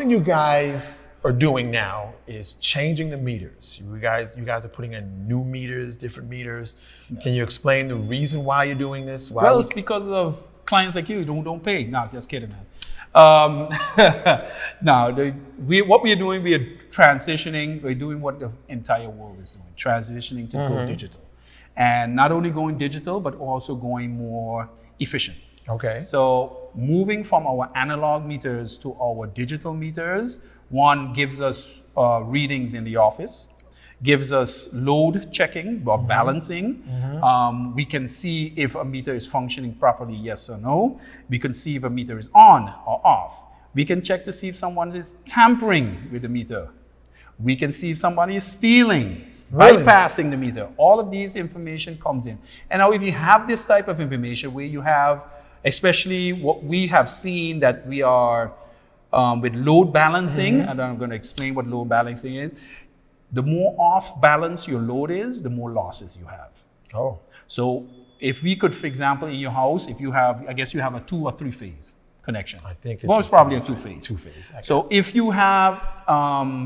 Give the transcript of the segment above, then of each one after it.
something you guys are doing now is changing the meters. You guys are putting in new meters, different meters. Can you explain the reason why you're doing this? Why Well, it's because of clients like you who don't pay. No, just kidding, man. Now, what we are doing, we are transitioning. We're doing what the entire world is doing, transitioning to go digital. And not only going digital, but also going more efficient. Okay. So moving from our analog meters to our digital meters, one gives us readings in the office, gives us load checking or balancing. We can see if a meter is functioning properly, yes or no. We can see if a meter is on or off. We can check to see if someone is tampering with the meter. We can see if somebody is stealing, bypassing the meter. All of these information comes in. And now if you have this type of information where you have, especially what we have seen that we are with load balancing, and I'm going to explain what load balancing is. The more off balance your load is, the more losses you have. Oh. So if we could, for example, in your house, if you have, I guess you have a 2 or 3 phase connection. I think it's probably a 2 phase. 2 phase. So if you have,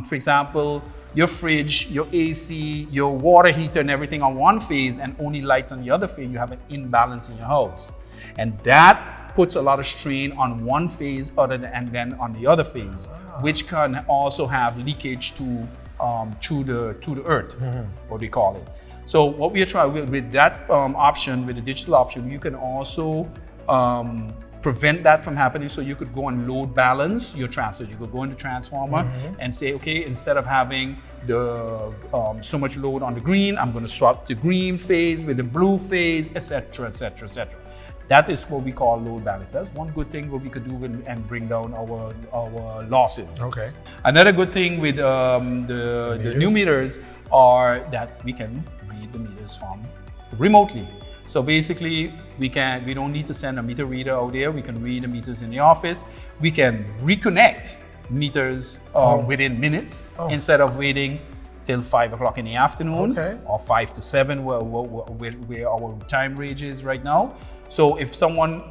for example, your fridge, your AC, your water heater and everything on one phase and only lights on the other phase, you have an imbalance in your house. And that puts a lot of strain on one phase and then on the other phase, which can also have leakage to to the earth, what we call it. So what we are trying with that option, with the digital option, you can also prevent that from happening. So you could go and load balance your transfer. You could go into transformer and say, okay, instead of having the so much load on the green, I'm going to swap the green phase with the blue phase, etc., etc., etc. That is what we call load balance. That's one good thing what we could do and bring down our losses. Okay. Another good thing with the new meters are that we can read the meters from remotely. So basically, we don't need to send a meter reader out there. We can read the meters in the office. We can reconnect meters within minutes instead of waiting till 5 o'clock in the afternoon or 5 to 7 where our time range is right now. So if someone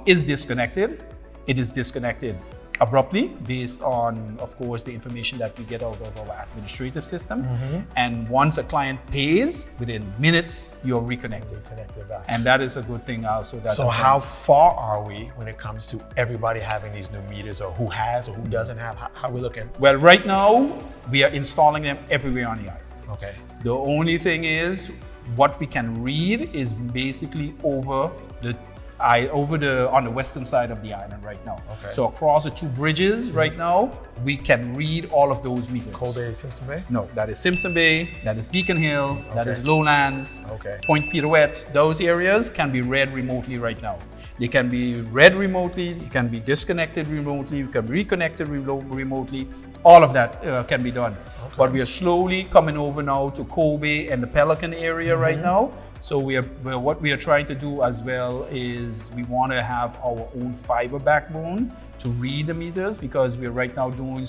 is disconnected, it is disconnected abruptly based on, of course, the information that we get out of our administrative system. And once a client pays, within minutes, you're reconnected. Back. And that is a good thing also. So how far are we when it comes to everybody having these new meters, or who has or who doesn't have? How are we looking? Well, right now, we are installing them everywhere on the island. Okay. The only thing is, what we can read is basically on the western side of the island right now. Okay. So across the 2 bridges right now, we can read all of those meters. Cold Bay, Simpson Bay? No, that is Simpson Bay, that is Beacon Hill, that is Lowlands, Point Pirouette. Those areas can be read remotely right now. They can be read remotely, it can be disconnected remotely, you can be reconnected remotely. All of that can be done. But we are slowly coming over now to Kobe and the Pelican area right now. So what we are trying to do as well is we want to have our own fiber backbone to read the meters, because we are right now doing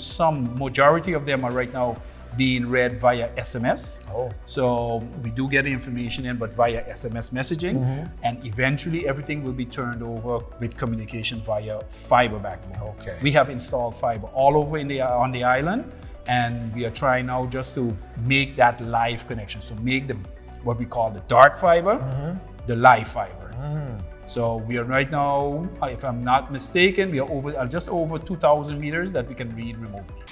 majority of them are right now being read via SMS. So we do get the information in, but via SMS messaging, and eventually everything will be turned over with communication via fiber backbone. We have installed fiber all over on the island, and we are trying now just to make that live connection. So make what we call the dark fiber, the live fiber. So we are right now, if I'm not mistaken, we are just over 2,000 meters that we can read remotely.